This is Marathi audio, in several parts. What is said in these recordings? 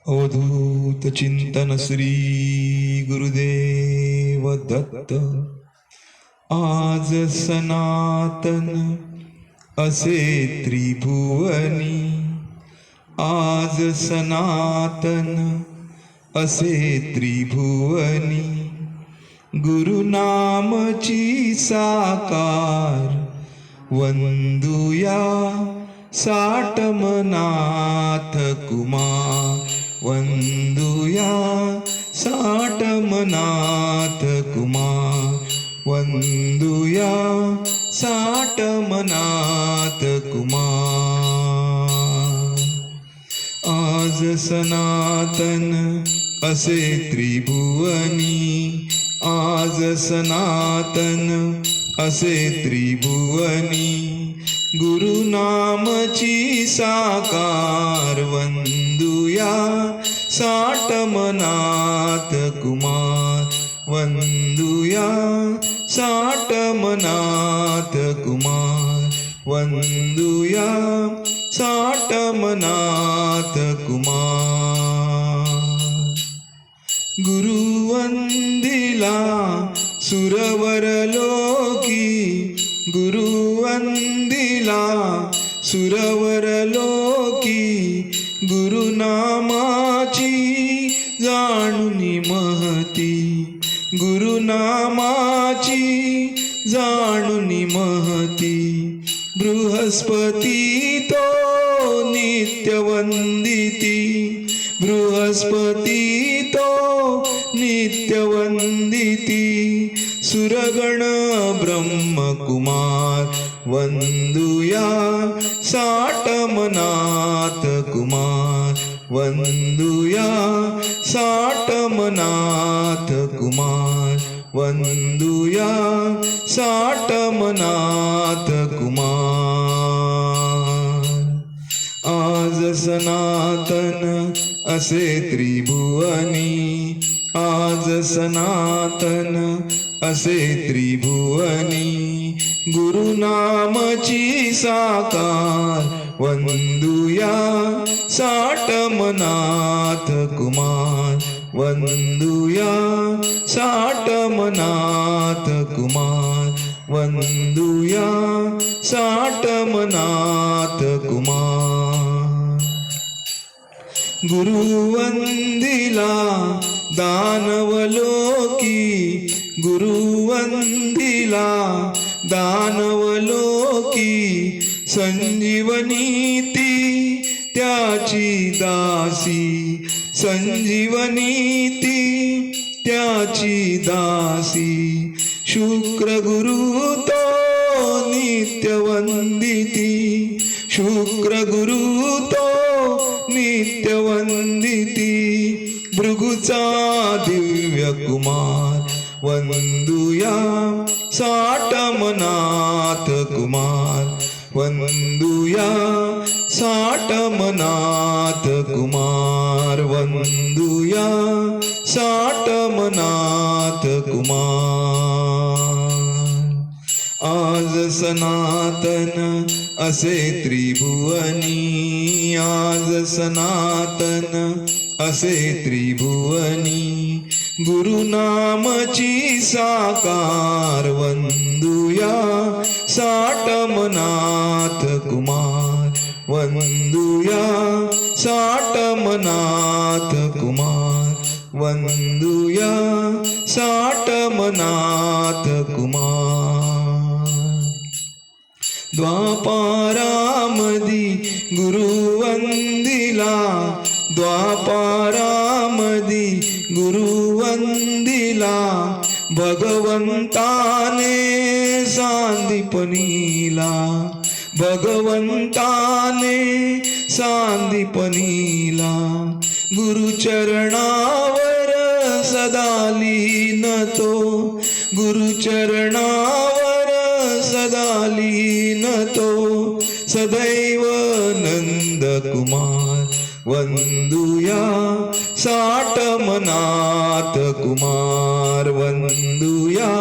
अवधूत चिंतन श्री गुरुदेव दत्त। आज सनातन असे त्रिभुवनी, आज सनातन असे त्रिभुवनी, गुरुनामची साकार वंदुया साटमनाथ कुमार, वंदुया साटमनाथ कुमार, वंदुया साटमनाथ कुमार। आज सनातन असे त्रिभुवनी, आज सनातन असे त्रिभुवनी, गुरुनामची साकार वंदुया साटमनाथ कुमार, वंदुया साटमनाथ कुमार, वंदुया साटमनाथ कुमार। गुरुवंदिला सुरवर लोकी, गुरुवंदिला सुरवर लोकी, गुरुनामाची जाणुनी महती, गुरुनामाची जाणुनी महती। बृहस्पती तो नित्यवंदिती, बृहस्पती तो नित्यवंदिती, सुरगण ब्रह्मकुमार वंदुया साटमनाथ कुमार, वंदुया साटमनाथ कुमार, वंदुया साटमनाथ कुमार। आज सनातन असे त्रिभुवनी, आज सनातन असे त्रिभुवनी, गुरुनामची साकार वंदुया साटमनाथ कुमार, वंदुया साटमनाथ कुमार, वंदुया साटमनाथ कुमार। गुरुवंदिला दानवलोकी, गुरुवंदिला दानवलोकी, संजीवनीती त्याची दासी, संजीवनीती त्याची दासी, शुक्र गुरु तो नित्यवंदिती, शुक्र गुरु तो नित्यवंदिती, भृगुचा दिव्य कुमार वंदुया साटमनाथ कुमार, वंदुया साटमनाथ कुमार, वंदुया साटमनाथ कुमार। आज सनातन असे त्रिभुवनी, आज सनातन असे त्रिभुवनी, गुरुनामची साकार वंदुया साटमनाथ कुमार, वंदुया साटमनाथ कुमार, वंदुया साटमनाथ कुमार। द्वापारामदी गुरुवंदिला, द्वापारामदी गुरुवंदिला, भगवंताने सांदीपनीला, भगवंताने सांदीपनीला, गुरुचरणावर सदा लीन तो, गुरुचरणावर सदा लीन तो, सदैव नंद कुमार वंदुया साटमनाथ कुमार, वंदुया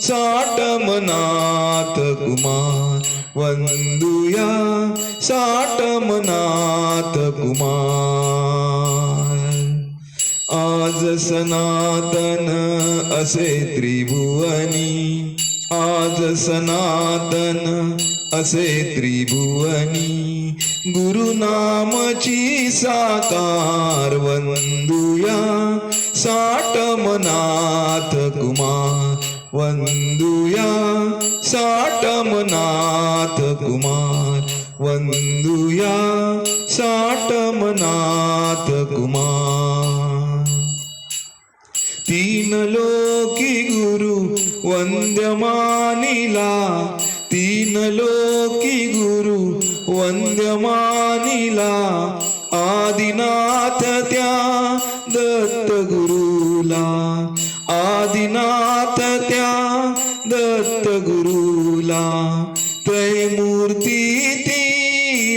साटमनाथ कुमार, वंदुया साटमनाथ कुमार। आज सनातन असे त्रिभुवनी, आज सनातन असे त्रिभुवनी, गुरुनामची साकार वंदुया साटमनाथ कुमार, वंदुया साटमनाथ कुमार, वंदुया साटमनाथ कुमार. तीन लोकी गुरु वंद्यमानिला, तीन लोकी गुरु वंद्यमानिला, आदिनाथ त्या दत्त गुरुला, आदिनाथ त्या दत्त गुरुला. त्रयमूर्ती ती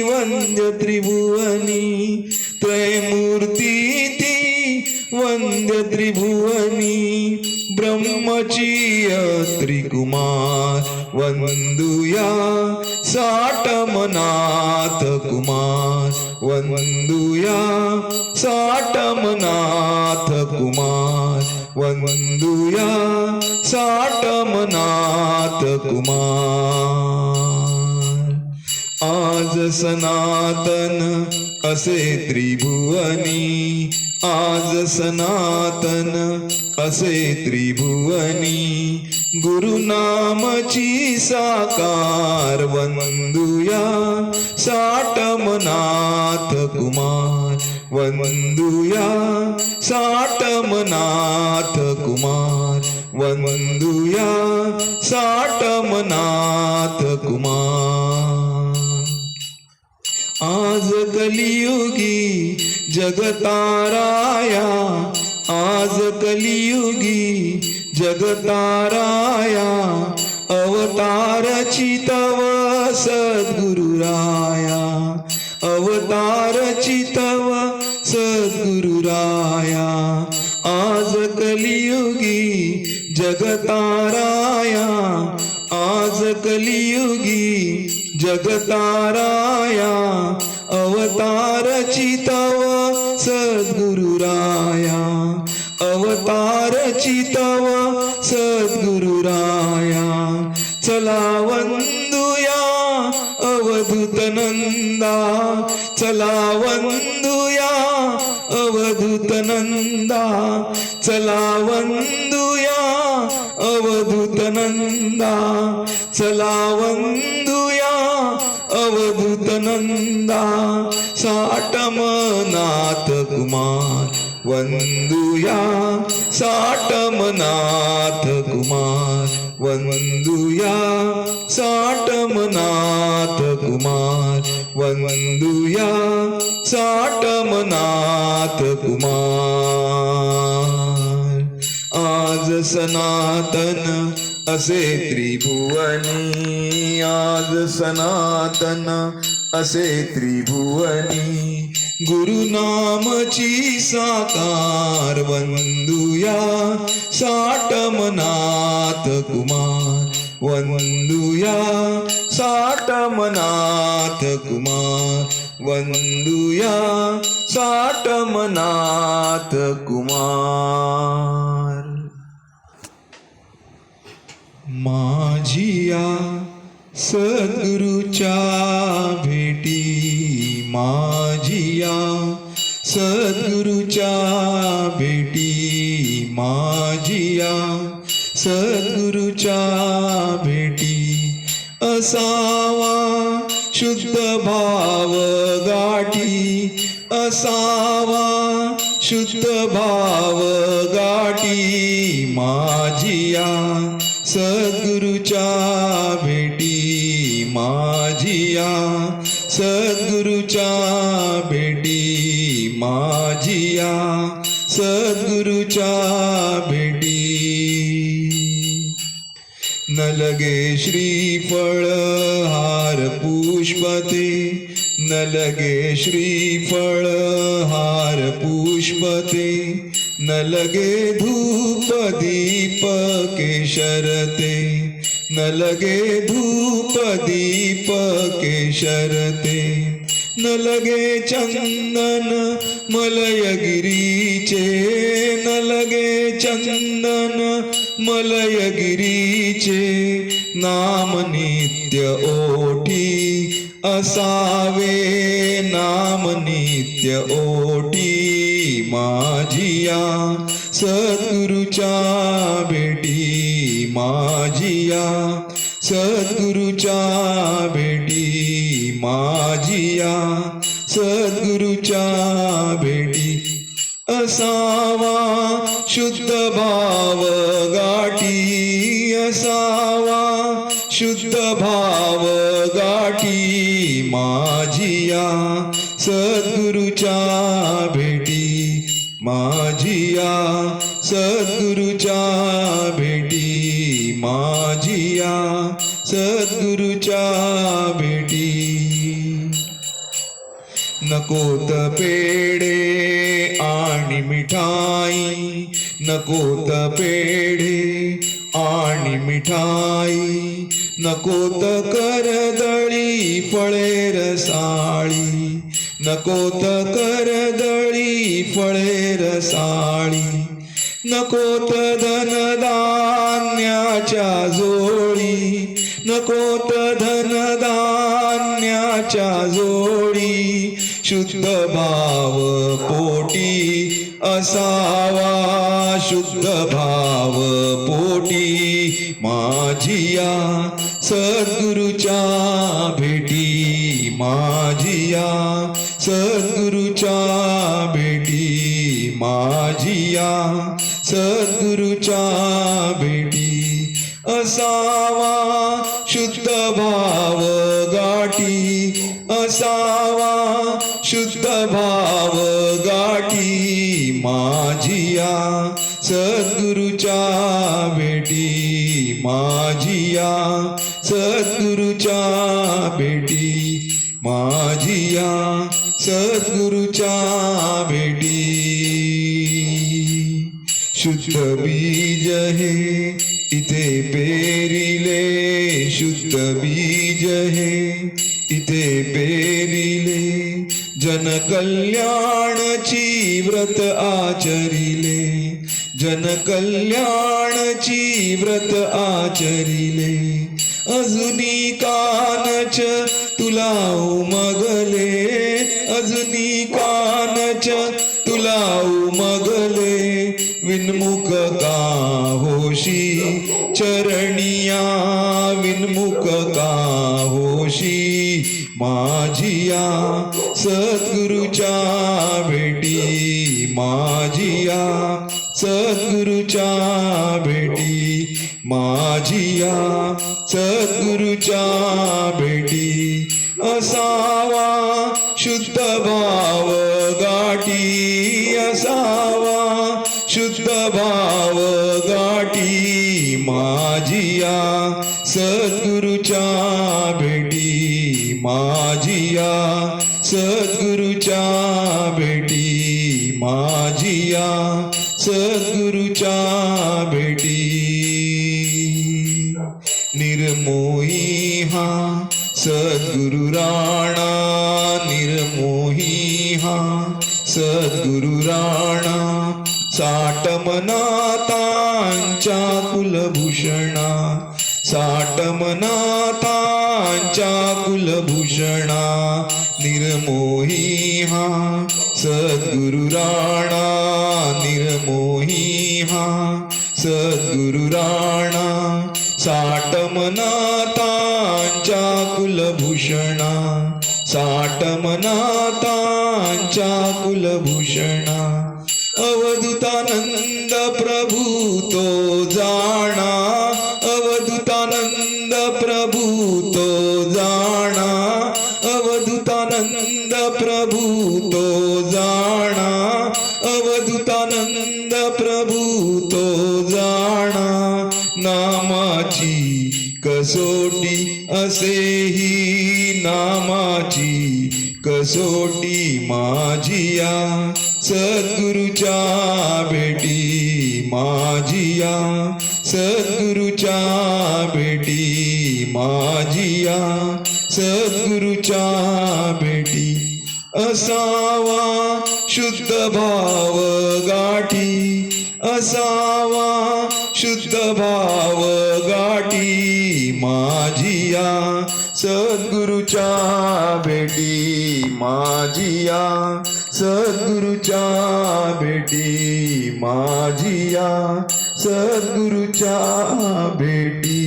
वंद्य त्रिभुवनी, त्रयमूर्ती ती वंद्य त्रिभुवनी, ब्रह्मचर्य त्रिकुमार, वंदुया साटमनाथ कुमार, वंदुया साटमनाथ कुमार, वंदुया साटमनाथ कुमार. आज सनातन असे त्रिभुवनी, आज सनातन असे त्रिभुवनी, गुरुनामची साकार वंदुया साटमनाथ कुमार, वंदुया साटमनाथ कुमार, वंदुया साटमनाथ कुमार. आज कलियुगी जगताराया, आज कलियुगी जगताराया, अवतारची तव सद्गुरुराया, अवतारची तव सद्गुरुराया. आज कलियुगी जगताराया, आज कलियुगी जगताराया, अवतारची तव सद्गुरुराया, अवतारची तव सद्गुरुराया. चला वंदुया अवधूत नंदा, चला वंदुया अवधूत नंदा, चला वंदुया अवधूत नंदा, चला वंदुया अवधूत नंदा. साटमनाथ कुमार, वंदुया साटमनाथ कुमार, वंदुया साटमनाथ कुमार, वंदुया साटमनाथ कुमार. आज सनातन असे त्रिभुवनी, आज सनातन असे त्रिभुवनी, गुरुनामची साकार वंदुया साटमनाथ कुमार, वंदुया साटमनाथ कुमार, वंदुया साटमनाथ कुमार. माझिया सद्गुरुच्या भेटी, माझिया सद्गुरुच्या भेटी, माझिया सद्गुरुच्या भेटी. असावा शुद्ध भाव गाठी, असावा शुद्ध भाव गाठी. माझिया सद्गुरुच्या भेटी, माझिया सद्गुरुच्या भेटी, माझिया सद्गुरुच्या भेटी. न लगे श्रीफळ हार पुष्पते, न लगे श्रीफळ हार पुष्पते, न लगे धूप दीप केशरते, न लगे धूप दीप केशरते. न लगे चंदन मलयगिरीचे, न लगे चंदन मलयगिरीचे, नाम नित्य ओठी असावे, नाम नित्य ओठी माझिया सद्गुरुच्या भेटी, माझिया सद्गुरुच्या भेटी, माझिया सद्गुरुच्या भेटी, असावा शुद्ध भाव गाठी, असावा शुद्ध भाव गाठी, माझिया सद्गुरुच्या भेटी, माझिया सद्गुरुच्या भेटी, माझिया सद्गुरुच्या भेटी. नकोत पेढे आणि मिठाई, नकोत पेढे आणि मिठाई, नकोत करदळी फळे रसाळी, नकोत करदळी फळे रसाळी, नकोत धनधान्याच्या जोडी, नकोत धनधान्याच्या जोडी, शुद्ध भाव पोटी असावा, शुद्ध भाव पोटी, माझिया सद्गुरुच्या भेटी, माझिया सद्गुरुच्या भेटी, माझिया सद्गुरुच्या भेटी, असावा शुद्ध भाव गाठी, असावा शुद्ध भाव गाठी, माझिया सद्गुरुच्या भेटी, माझिया सद्गुरुच्या भेटी, माझिया सद्गुरुच्या भेटी. शुद्ध बीज हे इथे पेरिले, शुद्ध बीज हे इथे पेरिले, जनकल्याणची व्रत आचरिले, जनकल्याणची व्रत आचरिले, अजुनी कानच तुला उमगले, अजुनी कानच तुला उमगले, विनमुख का होशी चरणिया, विनमुख का होशी, माझिया सद्गुरुच्या भेटी, माझिया सद्गुरुच्या भेटी, माझिया सद्गुरुच्या भेटी, असावा शुद्ध भाव गाठी, असावा शुद्ध भाव गाठी, माझिया सद्गुरुच्या भेटी, माझिया सद्गुरुच्या भेटी, माझिया सद्गुरुच्या भेटी. निर्मोही हा सद्गुरु राणा, निर्मोही हा सद्गुरु राणा, साठमनातांच्या कुलभूषणा, साठमनातांच्या कुलभूषणा, निर्मोही हा सद्गुरु राणा, निर्मोही हा सद्गुरु राणा, साठमनातांच्या कुलभूषणा, साठमनातांच्या कुलभूषणा, अवधूतानंद प्रभू तो जाणा, अवधूतानंद प्रभू तो जाणा, अवधूतानंद प्रभू तो जाणा, अवधूतानंद प्रभू तो जाणा, नामाची कसोटी असेही, नामाची कसोटी, माझिया सद्गुरुच्या भेटी, माझिया सद्गुरुच्या भेटी, माझिया सद्गुरुच्या भेटी. असावा शुद्ध भाव गाठी, असावा शुद्ध भाव गाठी, माझिया सद्गुरुच्या भेटी, माझिया सद्गुरुच्या भेटी, माझिया सद्गुरुच्या भेटी.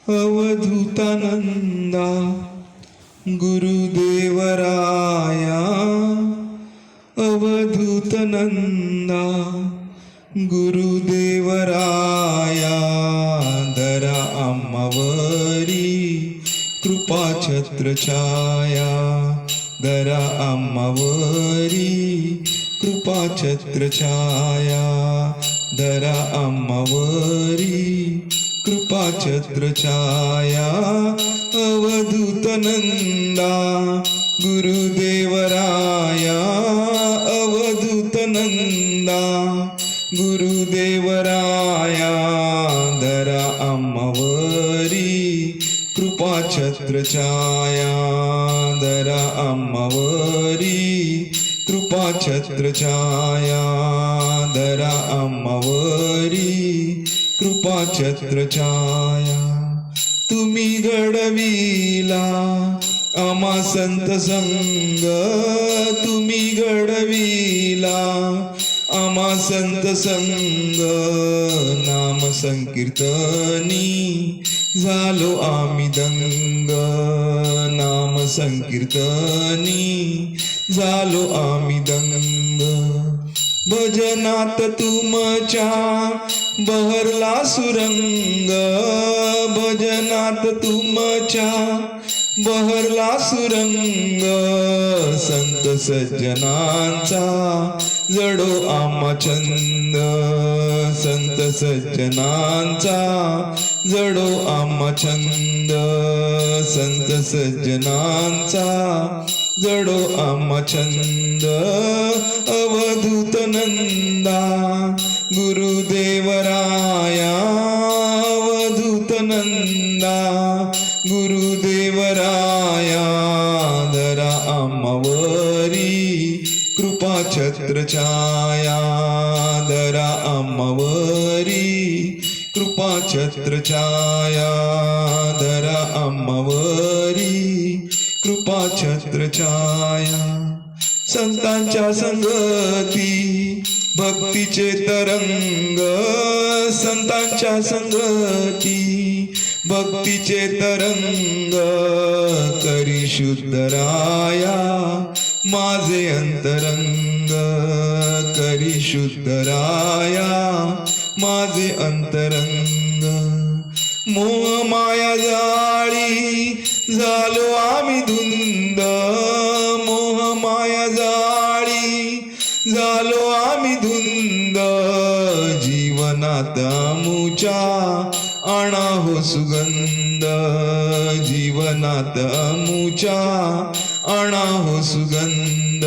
अवधूतानंदा गुरुदेवराया, अवधूतनंदा गुरुदेवराया, दरा आम्हावरी कृपा छत्रछाया, दरा आम्हावरी कृपा छत्रछाया, दरा आम्हावरी कृपा छत्रछाया. अवधूतनंदा गुरुदेवराया, अवधूतनंदा गुरुदेवराया, दरा आम्हावरी कृपा छत्रछाया, दरा आम्हावरी कृपा छत्रछाया, दरा आम्हावरी कृपा छत्रछाया. तुम्ही घडविला आम्हा संत संग, तुम्ही घडविला आम्हा संत संग, नाम संकीर्तनी झालो आम्ही दंग, नाम संकीर्तनी झालो आम्ही दंग. भजनात तुमच्या बहरला सुरंग, भजनात तुमच्या बहरला सुरंग, संत सज्जनांचा जडो आम्हा छंद, संत सज्जनांचा जडो आम्हा छंद, संत सज्जनांचा जडो आम्हा छंद. अवधूतनंदा गुरुदेवराया, अवधूतनंदा गुरुदेवराया, दरा आम्हावरी कृपा छत्रछाया, दरा आम्हावरी कृपा छत्रछाया, दरा आम्हावरी कृपा छत्रछाया. संतांच्या संगती भक्तीचे तरंग, संतांच्या संगती भक्तीचे तरंग, करी शुद्धराया माझे अंतरंग, करी शुद्धराया माझे अंतरंग. मोह माया जाळी झालो आम्ही धुंद, मोह माया जाळी झालो आम्ही धुंद, जीवनात आमुच्या आणा हो सुगंध, जीवनात आमुच्या आणा हो सुगंध,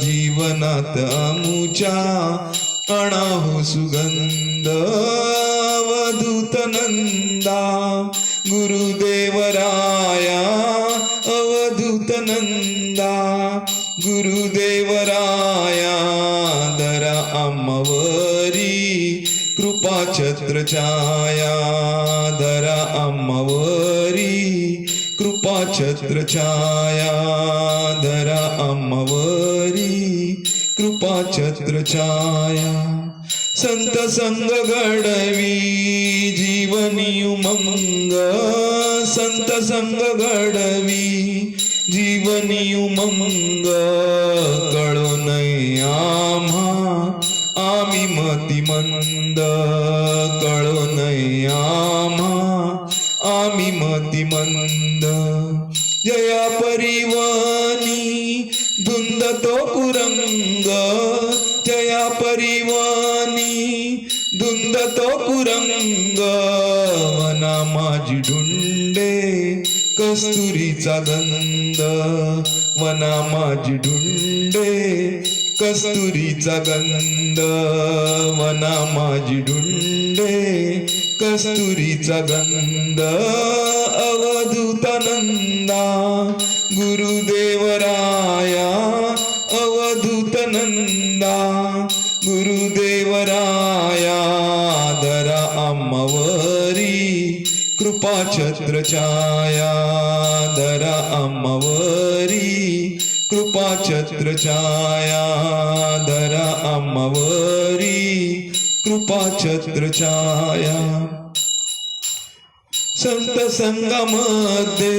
जीवनात आमुच्या आणा हो सुगंध. अवधूतनंदा गुरुदेवराया, अवधूतनंदा गुरुदेवराया, दरा आम्हावरी कृपा छत्रछाया, दरा आम्हावरी कृपा छत्रछाया, दरा आम्हावरी कृपा छत्रछाया. संत संग घडवी जीवनी उमंग, संत संग घडवी जीवनी उमंग, कळो नाही आम्हा आम्ही मतिमंद, कळो नाही आम्हा आम्ही मतिमंद. जया परिवानी धुंद तो कुरंग, जया परिवानी धुंद तो कुरंग, मना माझी ढुंडे कस्तुरीचा गंध, वना माझी ढुंडे कस्तुरीचा गंध, वना माझी ढुंडे कस्तुरीचा गंध, अवधूतनंदा गुरुदेवराया अवधूतनंदा गुरुदेवराया धरा आम्हावरी कृपाछत्र छाया धरा आम्हावरी कृपाछत्र छाया धरा आम्हावरी कृपाछत्र छाया संत संगमध्ये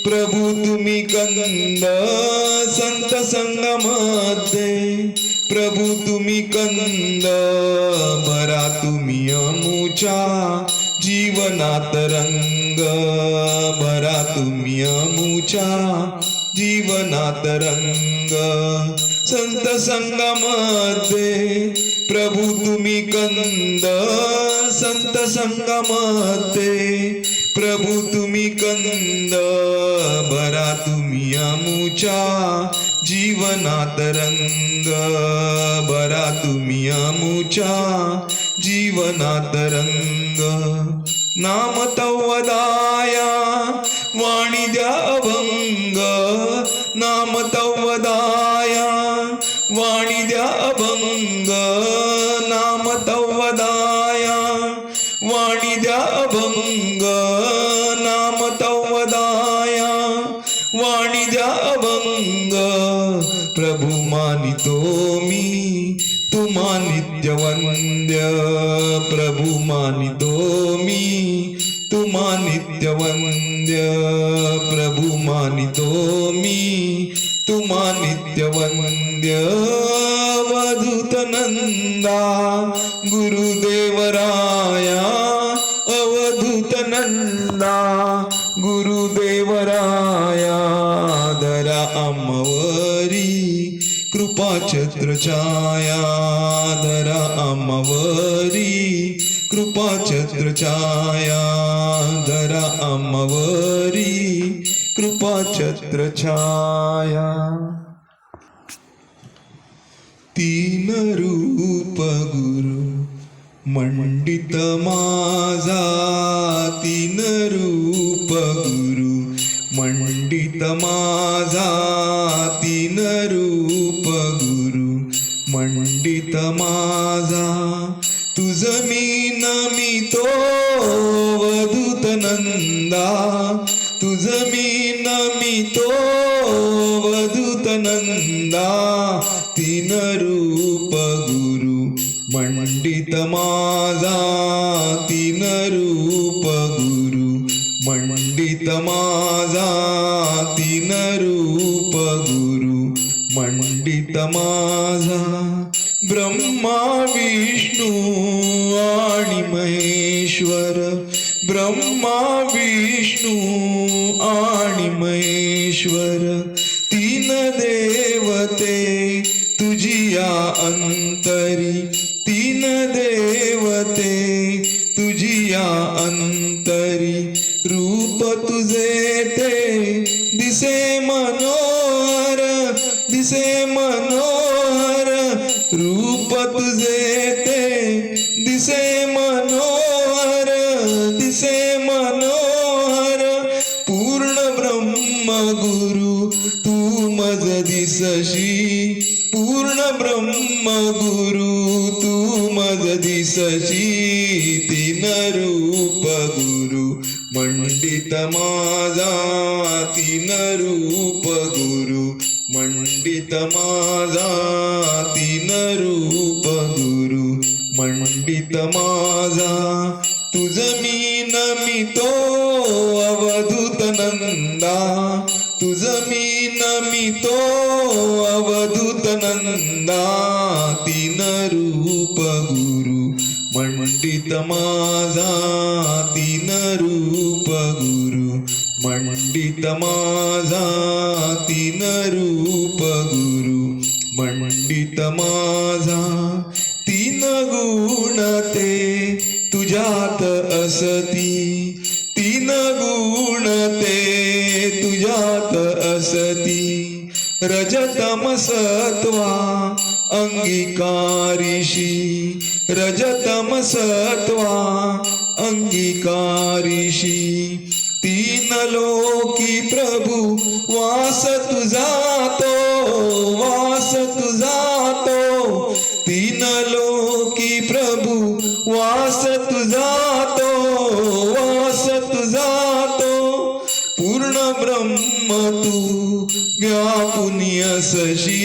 प्रभू तुम्ही कंद संत संगमध्ये प्रभू तुम्ही कंद भरा तुम्ही अमुच्या जीवनात रंग भरा तुम्ही अमुच्या जीवनात रंग संत संगमध्ये प्रभू तुम्ही कंद संत संगमध्ये प्रभू तुम्ही कंद भरा तुम्ही अमुच्या जीवनात रंग भरा तुम्ही अमुच्या जीवनात रंग नाम तवदाया वाणी द्या अभंग नाम तवदाया वाणी द्या अभंग नाम तवदाया वाणी द्या अभंग नाम तवदाया वाणी द्या अभंग प्रभू मानितो मी तुम्हा नित्य वंद्य प्रभू मानितो मी तुम्हा नित्य वंद्य प्रभू मानितो मी तुम्हा नित्य वंद्य अवधूतनंदा गुरुदेवराया अवधूतनंदा गुरुदेवराया धरा आम्हावरी कृपाछत्र छाया धरा आम्हावरी कृपाछत्र छाया धरा आम्हावरी कृपाछत्र छाया तीन रूप गुरु मंडित माझा तीन रूप गुरु मंडित माझा तीन रूप गुरु मंडित माझा तुझ मी नमितो अवधूतनंदा तुझ मी नमितो अवधूतनंदा तीन रूप गुरु मंडित माझा तीन रूप गुरु मंडित माझा तीन रूप गुरु मंडित माझा ब्रह्मा विष्णू आणि महेश्वर ब्रह्मा विष्णू आणि महेश्वर तीन देवते तुझिया अंतरी तीन देवते तुझिया अंतरी रूप तुझे ते दिसे मनोहर रूप तुझे ते दिसे मनोहर पूर्ण ब्रह्म गुरु तू मज दिसशी पूर्ण ब्रह्म गुरु तू मज दिसशी तीन रूप गुरु मंडित माझा तीन रूप गुरु मंडित माझा तीन रूप गुरु मंडित माझा तुझ मी नमितो अवधूतनंदा तुझ मी नमितो अवधूतनंदा तीन रूप गुरु मंडित माझा तीन रूप गुरु मंडित माझा तीन रूप गुरु मंडित माझा तीन गुण ते तुझ्यात असती तीन गुण ते तुझ्यात असती रजतम सत्वा अंगीकारिषी रजतम सत्वा अंगीकारिषी तीन लोकी प्रभु वास तुझा तो तीन लोकी प्रभु वास तुझा तो पूर्ण ब्रह्म तू व्यापुनियसशी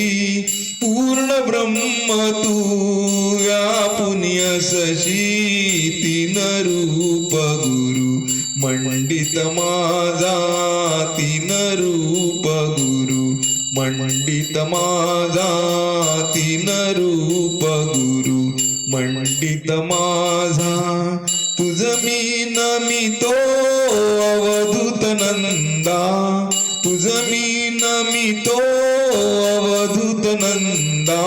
पूर्ण ब्रह्म तू व्यापुनियसशी तीन रूप गुरु मंडित माझा तीन रूप गुरु मंडित माझा तीन रूप गुरु मंडित माझा तुझ मी नमितो अवधूत नंदा तुझ मी नमितो अवधूत नंदा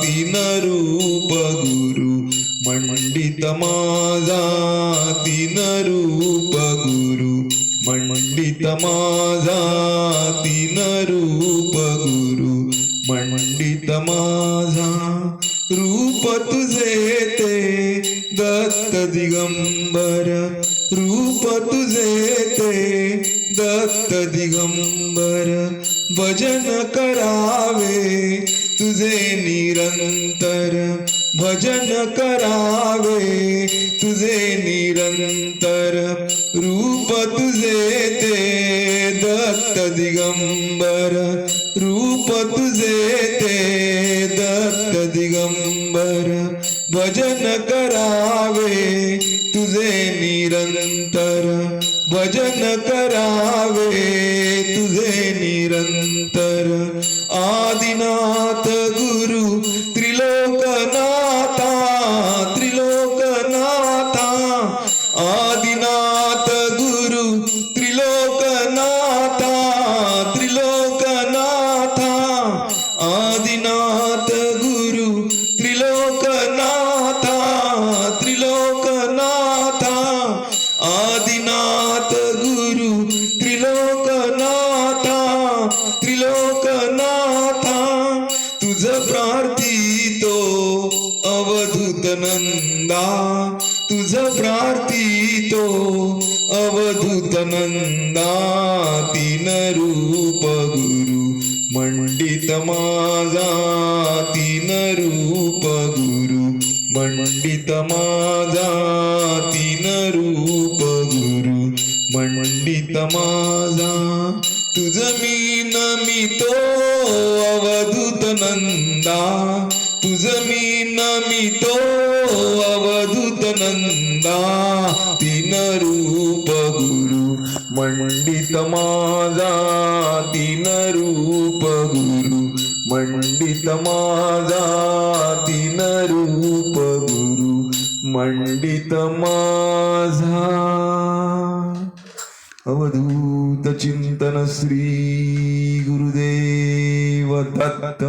तीन रूप गुरु मंडित माझा तीन रूप गुरु मंडित माझा तीन रूप गुरु मंडित माझा रूप तुझे ते दत्त दिगंबर रूप तुझे ते दत्त दिगंबर भजन करावे तुझे निरंतर भजन करावे तुझे निरंतर रूप तुझे ते दत्त दिगंबर रूप तुझे ते दत्त दिगंबर भजन करावे तुझे निरंतर भजन करावे तुझे निरंतर आदिनाथ गुरु त्रिलोकनाथा त्रिलोकनाथा आदिनाथ गुरु त्रिलोकनाथा त्रिलोकनाथा आदिनाथ गुरु त्रिलोकनाथा त्रिलोकनाथा आदिनाथ गुरु त्रिलोकनाथा त्रिलोकनाथा तुझ प्रार्थितो अवधूत नंदा तुझ प्रार्थितो अवधूत नंदा तीन रूप गुरु मंडित माझा तीन रूप गुरु मंडित माझा तीन रूप गुरु मंडित माझा तुझ मी नमितो अवधूत नंदा तुझ मी नमितो अवधूत नंदा तीन रूप गुरु मंडित माझा तीन रूप गुरु मंडित माझा तीन रूप गुरु मंडित माझा अवधूत चिंतन श्री गुरुदेव दत्त